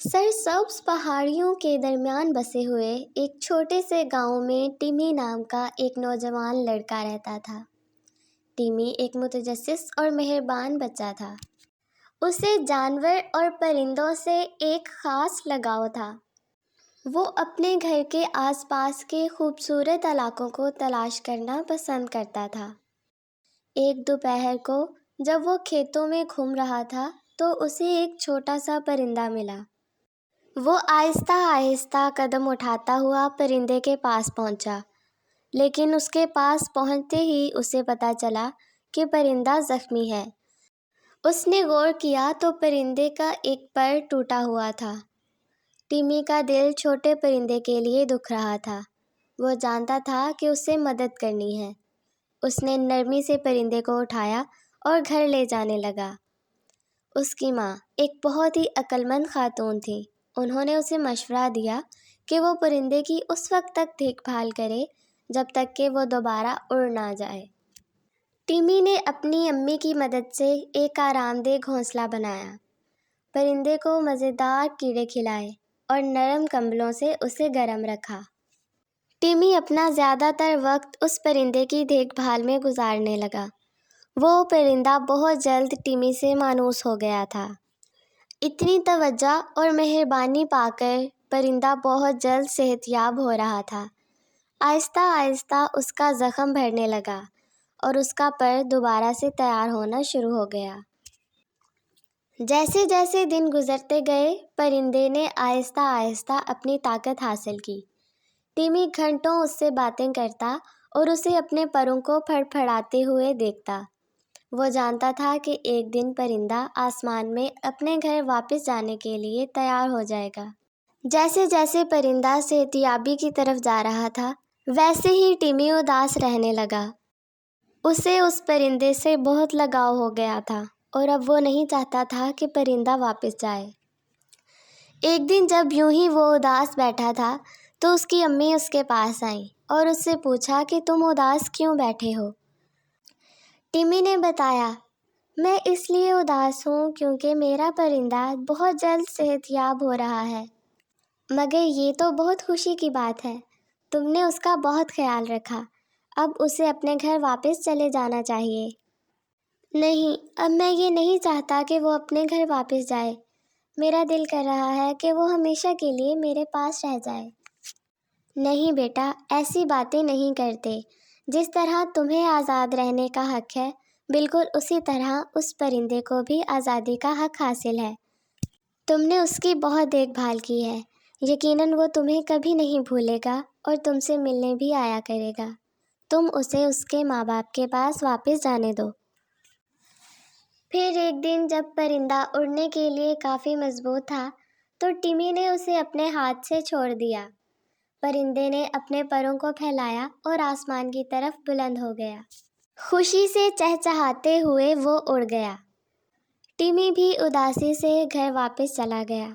سرسبز پہاڑیوں کے درمیان بسے ہوئے ایک چھوٹے سے گاؤں میں ٹیمی نام کا ایک نوجوان لڑکا رہتا تھا۔ ٹیمی ایک متجسس اور مہربان بچہ تھا۔ اسے جانور اور پرندوں سے ایک خاص لگاؤ تھا۔ وہ اپنے گھر کے آس پاس کے خوبصورت علاقوں کو تلاش کرنا پسند کرتا تھا۔ ایک دوپہر کو جب وہ کھیتوں میں گھوم رہا تھا تو اسے ایک چھوٹا سا پرندہ ملا۔ وہ آہستہ آہستہ قدم اٹھاتا ہوا پرندے کے پاس پہنچا، لیکن اس کے پاس پہنچتے ہی اسے پتہ چلا کہ پرندہ زخمی ہے۔ اس نے غور کیا تو پرندے کا ایک پر ٹوٹا ہوا تھا۔ ٹیمی کا دل چھوٹے پرندے کے لیے دکھ رہا تھا۔ وہ جانتا تھا کہ اسے مدد کرنی ہے۔ اس نے نرمی سے پرندے کو اٹھایا اور گھر لے جانے لگا۔ اس کی ماں ایک بہت ہی عقل مند خاتون تھی۔ انہوں نے اسے مشورہ دیا کہ وہ پرندے کی اس وقت تک دیکھ بھال کرے جب تک کہ وہ دوبارہ اڑ نہ جائے۔ ٹیمی نے اپنی امی کی مدد سے ایک آرام دہ گھونسلہ بنایا، پرندے کو مزیدار کیڑے کھلائے اور نرم کمبلوں سے اسے گرم رکھا۔ ٹیمی اپنا زیادہ تر وقت اس پرندے کی دیکھ بھال میں گزارنے لگا۔ وہ پرندہ بہت جلد ٹیمی سے مانوس ہو گیا تھا۔ اتنی توجہ اور مہربانی پا کر پرندہ بہت جلد صحت یاب ہو رہا تھا۔ آہستہ آہستہ اس کا زخم بھرنے لگا اور اس کا پر دوبارہ سے تیار ہونا شروع ہو گیا۔ جیسے جیسے دن گزرتے گئے، پرندے نے آہستہ آہستہ اپنی طاقت حاصل کی۔ ٹیمی گھنٹوں اس سے باتیں کرتا اور اسے اپنے پروں کو پھڑپھڑاتے ہوئے دیکھتا۔ وہ جانتا تھا کہ ایک دن پرندہ آسمان میں اپنے گھر واپس جانے کے لیے تیار ہو جائے گا۔ جیسے جیسے پرندہ صحت یابی کی طرف جا رہا تھا، ویسے ہی ٹیمی اداس رہنے لگا۔ اسے اس پرندے سے بہت لگاؤ ہو گیا تھا اور اب وہ نہیں چاہتا تھا کہ پرندہ واپس جائے۔ ایک دن جب یوں ہی وہ اداس بیٹھا تھا تو اس کی امی اس کے پاس آئیں اور اس سے پوچھا کہ تم اداس کیوں بیٹھے ہو؟ ٹیمی نے بتایا، میں اس لیے اداس ہوں کیونکہ میرا پرندہ بہت جلد صحت یاب ہو رہا ہے۔ مگر یہ تو بہت خوشی کی بات ہے، تم نے اس کا بہت خیال رکھا، اب اسے اپنے گھر واپس چلے جانا چاہیے۔ نہیں، اب میں یہ نہیں چاہتا کہ وہ اپنے گھر واپس جائے۔ میرا دل کر رہا ہے کہ وہ ہمیشہ کے لیے میرے پاس رہ جائے۔ نہیں بیٹا، ایسی باتیں نہیں کرتے۔ جس طرح تمہیں آزاد رہنے کا حق ہے، بالکل اسی طرح اس پرندے کو بھی آزادی کا حق حاصل ہے۔ تم نے اس کی بہت دیکھ بھال کی ہے، یقیناً وہ تمہیں کبھی نہیں بھولے گا اور تم سے ملنے بھی آیا کرے گا۔ تم اسے اس کے ماں باپ کے پاس واپس جانے دو۔ پھر ایک دن جب پرندہ اڑنے کے لیے کافی مضبوط تھا تو ٹیمی نے اسے اپنے ہاتھ سے چھوڑ دیا۔ پرندے نے اپنے پروں کو پھیلایا اور آسمان کی طرف بلند ہو گیا۔ خوشی سے چہچہاتے ہوئے وہ اڑ گیا۔ ٹیمی بھی اداسی سے گھر واپس چلا گیا۔